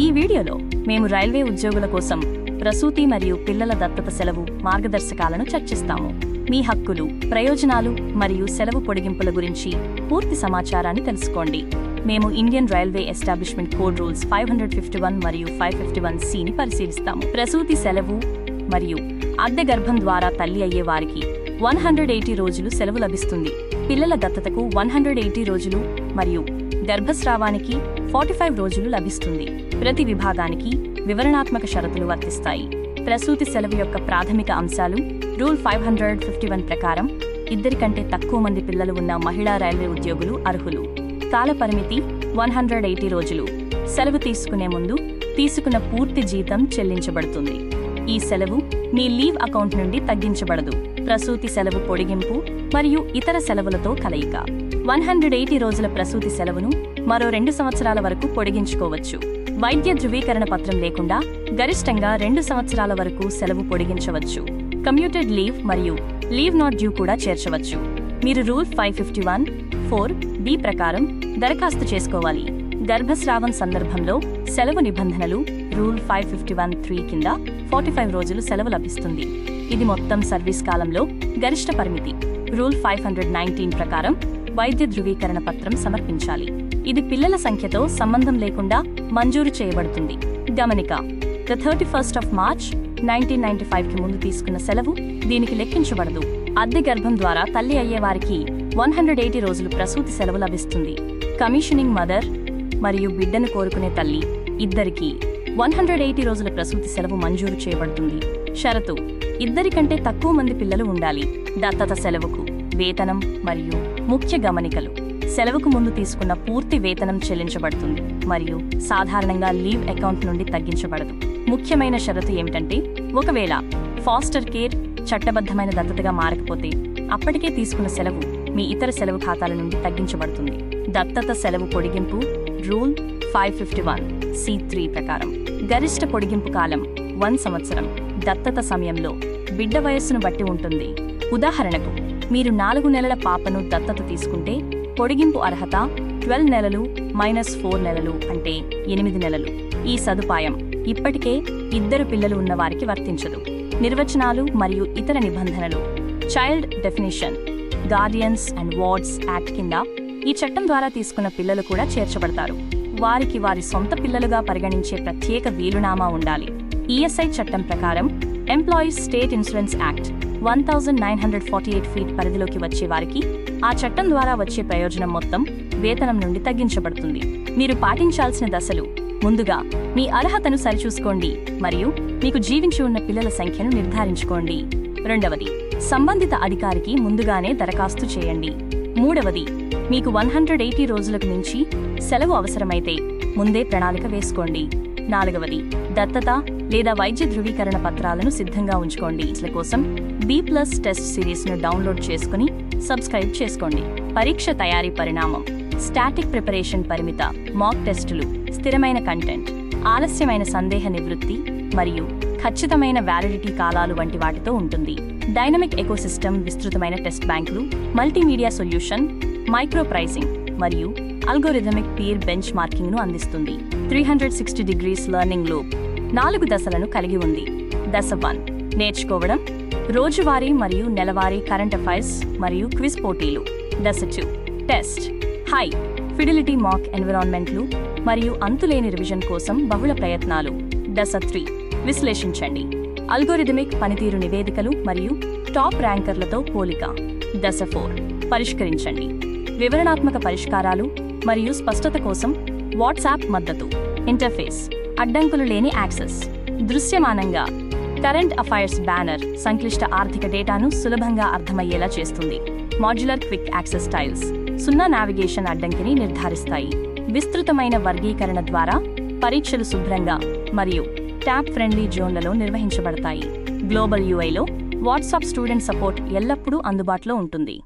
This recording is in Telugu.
ఈ వీడియోలో మేము రైల్వే ఉద్యోగుల కోసం ప్రసూతి మరియు పిల్లల దత్తత సెలవు మార్గదర్శకాలను చర్చిస్తాము. మీ హక్కులు, ప్రయోజనాలు మరియు సెలవు పొడిగింపుల గురించి పూర్తి సమాచారాన్ని తెలుసుకోండి. మేము Indian railway establishment code rules 551 మరియు 551(c)ని పరిశీలిస్తాము. ప్రసూతి సెలవు మరియు అద్దె గర్భం ద్వారా తల్లి అయ్యే వారికి 180 రోజులు సెలవు లభిస్తుంది. పిల్లల దత్తతకు 180 రోజులు మరియు గర్భస్రావానికి 45 రోజులు లభిస్తుంది. ప్రతి విభాగానికి వివరణాత్మక షరతులు వర్తిస్తాయి. ప్రసూతి సెలవు యొక్క ప్రాథమిక అంశాలు రూల్ 551 ప్రకారం 2 కంటే తక్కువ మంది పిల్లలు ఉన్న మహిళా రైల్వే ఉద్యోగులు అర్హులు. కాల పరిమితి 180 రోజులు. సెలవు తీసుకునే ముందు తీసుకున్న పూర్తి జీతం చెల్లించబడుతుంది. ఈ సెలవు మీ లీవ్ అకౌంట్ నుండి తగ్గించబడదు. ప్రసూతి సెలవు పొడిగింపు మరియు ఇతర సెలవులతో కలయిక. 180 రోజుల ప్రసూతి సెలవును మరో 2 సంవత్సరాల వరకు పొడిగించుకోవచ్చు. వైద్య ధృవీకరణ పత్రం లేకుండా గరిష్టంగా 2 సంవత్సరాల వరకు సెలవు పొడిగించవచ్చు. కమ్యూటెడ్ లీవ్ మరియు లీవ్ నాట్ డ్యూ కూడా చేర్చవచ్చు. మీరు రూల్ 551(4)(b) ప్రకారం దరఖాస్తు చేసుకోవాలి. గర్భస్రావం సందర్భంలో సెలవు నిబంధనలు రూల్ 551(3) కింద 45 రోజులు సెలవు లభిస్తుంది. ఇది మొత్తం సర్వీస్ కాలంలో గరిష్ట పరిమితి. రూల్ 519 ప్రకారం వైద్య ధృవీకరణ పత్రం సమర్పించాలి. ఇది పిల్లల సంఖ్యతో సంబంధం లేకుండా మంజూరు చేయబడుతుంది. గమనిక: ద 31st March 1995కి ముందు తీసుకున్న సెలవు దీనికి లెక్కించబడదు. అద్దె గర్భం ద్వారా తల్లి అయ్యే వారికి 180 రోజులు ప్రసూతి సెలవు లభిస్తుంది. కమిషనింగ్ మదర్ మరియు బిడ్డను కోరుకునే తల్లి ఇద్దరికీ 180 రోజుల ప్రసూతి సెలవు మంజూరు చేయబడుతుంది. షరతు: 2 కంటే తక్కువ మంది పిల్లలు ఉండాలి. దత్తత సెలవుకు వేతనం మరియు ముఖ్య గమనికలు: సెలవుకు ముందు తీసుకున్న పూర్తి వేతనం చెల్లించబడుతుంది మరియు సాధారణంగా లీవ్ అకౌంట్ నుండి తగ్గించబడదు. ముఖ్యమైన షరతు ఏమిటంటే, ఒకవేళ ఫాస్టర్ కేర్ చట్టబద్ధమైన దత్తతగా మారకపోతే అప్పటికే తీసుకున్న సెలవు మీ ఇతర సెలవు ఖాతాల నుండి తగ్గించబడుతుంది. దత్తత సెలవు పొడిగింపు రూల్ 551(c)(3) ప్రకారం గరిష్ట పొడిగింపు కాలం 1 సంవత్సరం. దత్తత సమయంలో బిడ్డ వయస్సును బట్టి ఉంటుంది. ఉదాహరణకు, మీరు 4 నెలల పాపను దత్తత తీసుకుంటే పొడిగింపు అర్హత 12 నెలలు -4 నెలలు అంటే 8 నెలలు. ఈ సదుపాయం ఇప్పటికే 2 పిల్లలు ఉన్నవారికి వర్తించదు. నిర్వచనాలు మరియు ఇతర నిబంధనలు. Child definition guardians and wards act కింద ఈ చట్టం ద్వారా తీసుకున్న పిల్లలు కూడా చేర్చబడతారు. వారికి వారి సొంత పిల్లలుగా పరిగణించే ప్రత్యేక వీలునామా ఉండాలి. ఈఎస్ఐ చట్టం ప్రకారం employees state insurance act 1948 feet పరిధిలోకి వచ్చే వారికి ఆ చట్టం ద్వారా వచ్చే ప్రయోజనం మొత్తం వేతనం నుండి తగ్గించబడుతుంది. మీరు పాటించాల్సిన దశలు: ముందుగా మీ అర్హతను సరిచూసుకోండి మరియు మీకు జీవించి ఉన్న పిల్లల సంఖ్యను నిర్ధారించుకోండి. రెండవది, సంబంధిత అధికారికి ముందుగానే దరఖాస్తు చేయండి. మూడవది, మీకు 180 రోజులకు మించి సెలవు అవసరమైతే ముందే ప్రణాళిక వేసుకోండి. నాలుగవది, దత్తత లేదా వైద్య ధృవీకరణ పత్రాలను సిద్ధంగా ఉంచుకోండి. కోసం B+ టెస్ట్ సిరీస్ను డౌన్లోడ్ చేసుకుని సబ్స్క్రైబ్ చేసుకోండి. పరీక్ష తయారీ పరిణామం: స్టాటిక్ ప్రిపరేషన్, పరిమిత మాక్ టెస్టులు, స్థిరమైన కంటెంట్, ఆలస్యమైన సందేహ నివృత్తి మరియు ఖచ్చితమైన వ్యాలిడిటీ కాలాలు వంటి వాటితో ఉంటుంది. డైనమిక్ ఎకోసిస్టమ్ విస్తృతమైన టెస్ట్ బ్యాంకులు, మల్టీమీడియా సొల్యూషన్, మైక్రో ప్రైసింగ్ మరియు అల్గోరిథమిక్ పీర్ బెంచ్ మార్కింగ్ను అందిస్తుంది. 360 డిగ్రీస్ లెర్నింగ్ లూప్ 4 దశలను కలిగి ఉంది. దశ 1: నేర్చుకోవడం, రోజువారీ మరియు నెలవారీ కరెంట్ అఫైర్స్ మరియు క్విజ్ పోటీలు. దశ 2: టెస్ట్, హై ఫిడిలిటీ మాక్ ఎన్విరాన్మెంట్లు మరియు అంతులేని రివిజన్ కోసం బహుళ ప్రయత్నాలు. దశ 3: విశ్లేషించండి, అల్గోరిథమిక్ పనితీరు నివేదికలు మరియు టాప్ ర్యాంకర్లతో పోలిక. దశ 4: పరిష్కరించండి, వివరణాత్మక పరిష్కారాలు మరియు స్పష్టత కోసం వాట్సాప్ మద్దతు. ఇంటర్ఫేస్: అడ్డంకులు లేని యాక్సెస్, దృశ్యమానంగా కరెంట్ అఫైర్స్ బ్యానర్ సంక్లిష్ట ఆర్థిక డేటాను సులభంగా అర్థమయ్యేలా చేస్తుంది. Modular quick access styles 0 navigation అడ్డంకిని నిర్ధారిస్తాయి. విస్తృతమైన వర్గీకరణ ద్వారా పరీక్షలు శుభ్రంగా మరియు ట్యాబ్ ఫ్రెండ్లీ జోన్లలో నిర్వహించబడతాయి. గ్లోబల్ UIలో వాట్సాప్ స్టూడెంట్ సపోర్ట్ ఎల్లప్పుడూ అందుబాటులో ఉంటుంది.